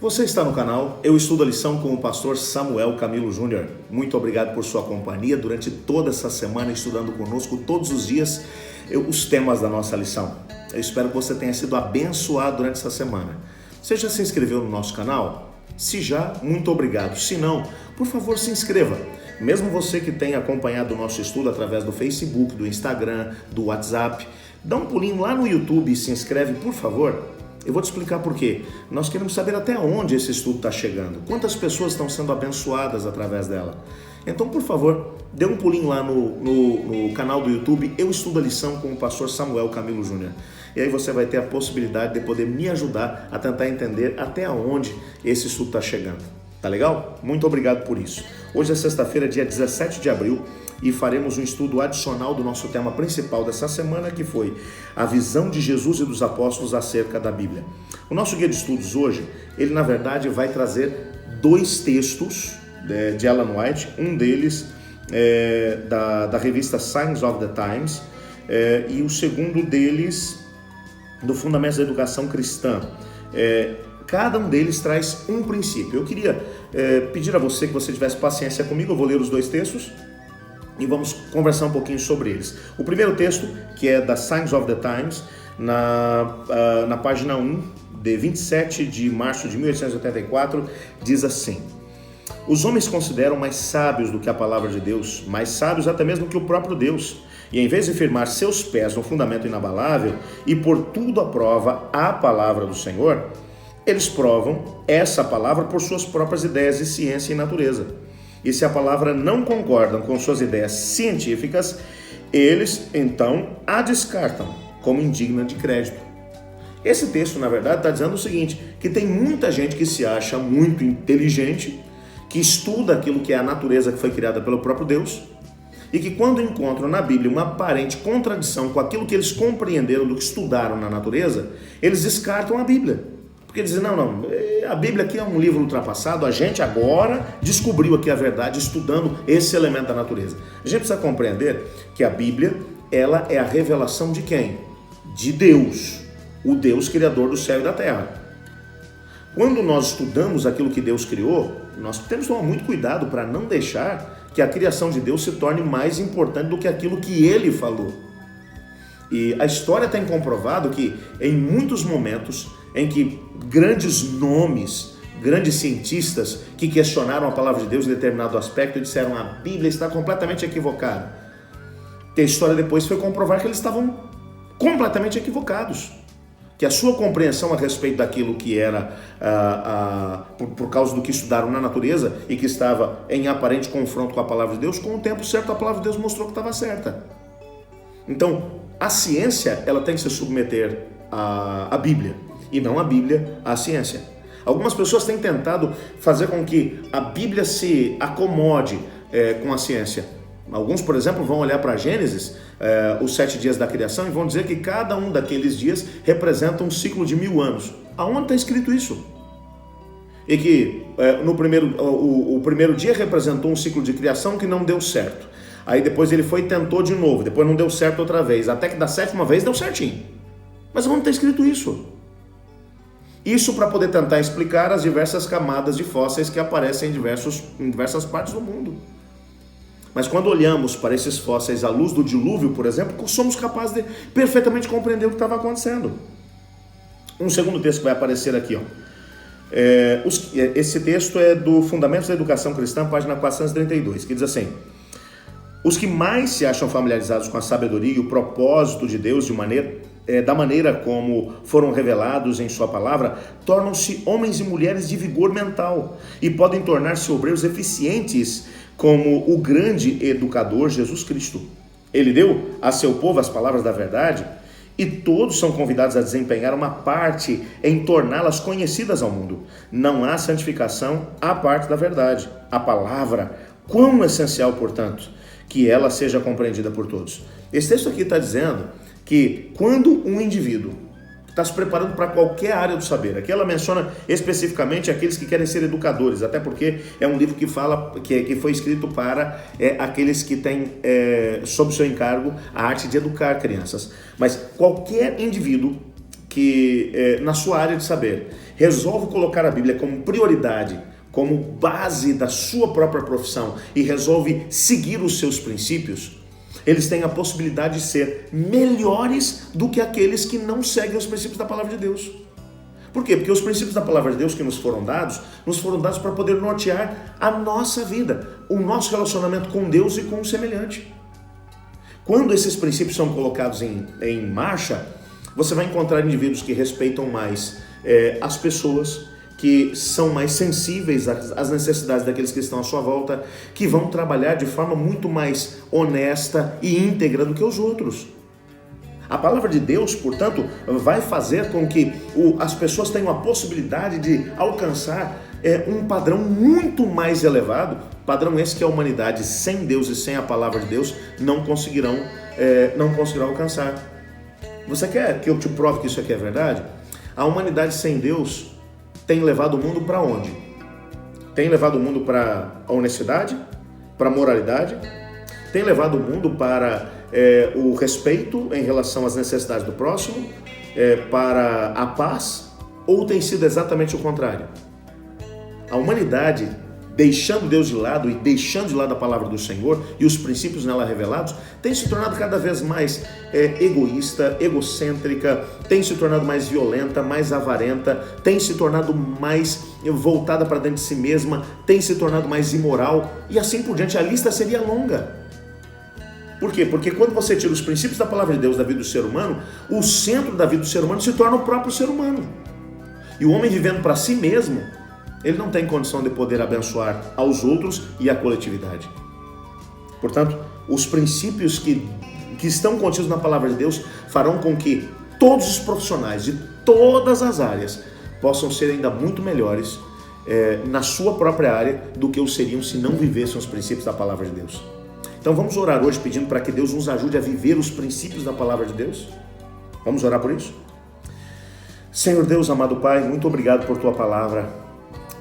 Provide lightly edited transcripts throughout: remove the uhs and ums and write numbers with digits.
Você está no canal Eu Estudo a Lição com o pastor Samuel Camilo Júnior. Muito obrigado por sua companhia durante toda essa semana, estudando conosco todos os dias os temas da nossa lição. Eu espero que você tenha sido abençoado durante essa semana. Você já se inscreveu no nosso canal? Se já, muito obrigado. Se não, por favor, se inscreva. Mesmo você que tem acompanhado o nosso estudo através do Facebook, do Instagram, do WhatsApp, dá um pulinho lá no YouTube e se inscreve, por favor. Eu vou te explicar por quê. Nós queremos saber até onde esse estudo está chegando, quantas pessoas estão sendo abençoadas através dela. Então, por favor, dê um pulinho lá no canal do YouTube Eu Estudo a Lição com o pastor Samuel Camilo Júnior. E aí você vai ter a possibilidade de poder me ajudar a tentar entender até onde esse estudo está chegando. Tá legal? Muito obrigado por isso. Hoje é sexta-feira, dia 17 de abril, e faremos um estudo adicional do nosso tema principal dessa semana, que foi a visão de Jesus e dos apóstolos acerca da Bíblia. O nosso guia de estudos hoje, ele na verdade vai trazer dois textos de Ellen White, um deles da revista Signs of the Times, e o segundo deles do Fundamentos da Educação Cristã. Cada um deles traz um princípio. Eu queria pedir a você que você tivesse paciência comigo. Eu vou ler os dois textos e vamos conversar um pouquinho sobre eles. O primeiro texto, que é da Signs of the Times, na página 1, de 27 de março de 1884, diz assim: os homens consideram mais sábios do que a palavra de Deus, mais sábios até mesmo que o próprio Deus. E em vez de firmar seus pés no fundamento inabalável e pôr tudo à prova a palavra do Senhor, eles provam essa palavra por suas próprias ideias de ciência e natureza. E se a palavra não concordam com suas ideias científicas, eles então a descartam como indigna de crédito. Esse texto, na verdade, está dizendo o seguinte, que tem muita gente que se acha muito inteligente, que estuda aquilo que é a natureza que foi criada pelo próprio Deus, e que quando encontram na Bíblia uma aparente contradição com aquilo que eles compreenderam do que estudaram na natureza, eles descartam a Bíblia. Porque dizem, não, a Bíblia aqui é um livro ultrapassado, a gente agora descobriu aqui a verdade estudando esse elemento da natureza. A gente precisa compreender que a Bíblia, ela é a revelação de quem? De Deus, o Deus criador do céu e da terra. Quando nós estudamos aquilo que Deus criou, nós temos que tomar muito cuidado para não deixar que a criação de Deus se torne mais importante do que aquilo que Ele falou. E a história tem comprovado que em muitos momentos em que grandes nomes, grandes cientistas que questionaram a palavra de Deus em determinado aspecto e disseram a Bíblia está completamente equivocada. E a história depois foi comprovar que eles estavam completamente equivocados. Que a sua compreensão a respeito daquilo que era, por causa do que estudaram na natureza e que estava em aparente confronto com a palavra de Deus, com o tempo certo a palavra de Deus mostrou que estava certa. Então, a ciência ela tem que se submeter à Bíblia e não a Bíblia à ciência. Algumas pessoas têm tentado fazer com que a Bíblia se acomode com a ciência. Alguns, por exemplo, vão olhar para Gênesis, os 7 dias da criação, e vão dizer que cada um daqueles dias representa um ciclo de 1000 anos. Aonde está escrito isso? E que o primeiro dia representou um ciclo de criação que não deu certo. Aí depois ele foi e tentou de novo, depois não deu certo outra vez, até que da 7ª vez deu certinho. Mas onde está escrito isso? Isso para poder tentar explicar as diversas camadas de fósseis que aparecem em diversas partes do mundo. Mas quando olhamos para esses fósseis à luz do dilúvio, por exemplo, somos capazes de perfeitamente compreender o que estava acontecendo. Um segundo texto que vai aparecer aqui, ó. Esse texto é do Fundamentos da Educação Cristã, página 432, que diz assim: os que mais se acham familiarizados com a sabedoria e o propósito de Deus da maneira como foram revelados em sua palavra, tornam-se homens e mulheres de vigor mental e podem tornar-se obreiros eficientes como o grande educador Jesus Cristo. Ele deu a seu povo as palavras da verdade e todos são convidados a desempenhar uma parte em torná-las conhecidas ao mundo. Não há santificação à parte da verdade. A palavra, quão essencial, portanto, que ela seja compreendida por todos. Esse texto aqui está dizendo que quando um indivíduo está se preparando para qualquer área do saber, aqui ela menciona especificamente aqueles que querem ser educadores, até porque é um livro que fala que foi escrito para aqueles que têm sob seu encargo a arte de educar crianças. Mas qualquer indivíduo que na sua área de saber resolve colocar a Bíblia como prioridade, como base da sua própria profissão e resolve seguir os seus princípios, eles têm a possibilidade de ser melhores do que aqueles que não seguem os princípios da palavra de Deus. Por quê? Porque os princípios da palavra de Deus que nos foram dados para poder nortear a nossa vida, o nosso relacionamento com Deus e com o semelhante. Quando esses princípios são colocados em marcha, você vai encontrar indivíduos que respeitam mais as pessoas, que são mais sensíveis às necessidades daqueles que estão à sua volta, que vão trabalhar de forma muito mais honesta e íntegra do que os outros. A palavra de Deus, portanto, vai fazer com que as pessoas tenham a possibilidade de alcançar um padrão muito mais elevado, padrão esse que a humanidade sem Deus e sem a palavra de Deus não conseguirão alcançar. Você quer que eu te prove que isso aqui é verdade? A humanidade sem Deus tem levado o mundo para onde? Tem levado o mundo para a honestidade, para a moralidade, tem levado o mundo para o respeito em relação às necessidades do próximo, para a paz, ou tem sido exatamente o contrário? A humanidade, deixando Deus de lado e deixando de lado a palavra do Senhor e os princípios nela revelados, tem se tornado cada vez mais egoísta, egocêntrica, tem se tornado mais violenta, mais avarenta, tem se tornado mais voltada para dentro de si mesma, tem se tornado mais imoral e assim por diante. A lista seria longa. Por quê? Porque quando você tira os princípios da palavra de Deus da vida do ser humano, o centro da vida do ser humano se torna o próprio ser humano. E o homem vivendo para si mesmo, ele não tem condição de poder abençoar aos outros e a coletividade. Portanto, os princípios que estão contidos na palavra de Deus farão com que todos os profissionais de todas as áreas possam ser ainda muito melhores na sua própria área do que o seriam se não vivessem os princípios da palavra de Deus. Então vamos orar hoje pedindo para que Deus nos ajude a viver os princípios da palavra de Deus? Vamos orar por isso? Senhor Deus, amado Pai, muito obrigado por Tua palavra.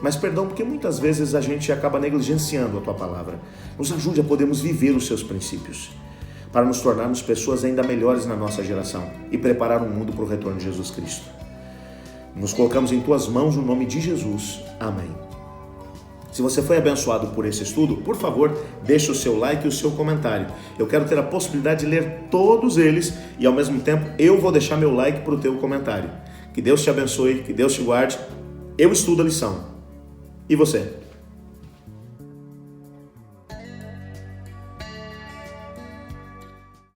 Mas perdão, porque muitas vezes a gente acaba negligenciando a Tua palavra. Nos ajude a podermos viver os Seus princípios, para nos tornarmos pessoas ainda melhores na nossa geração e preparar um mundo para o retorno de Jesus Cristo. Nos colocamos em Tuas mãos no nome de Jesus. Amém. Se você foi abençoado por esse estudo, por favor, deixe o seu like e o seu comentário. Eu quero ter a possibilidade de ler todos eles e ao mesmo tempo eu vou deixar meu like para o teu comentário. Que Deus te abençoe, que Deus te guarde. Eu estudo a lição. E você?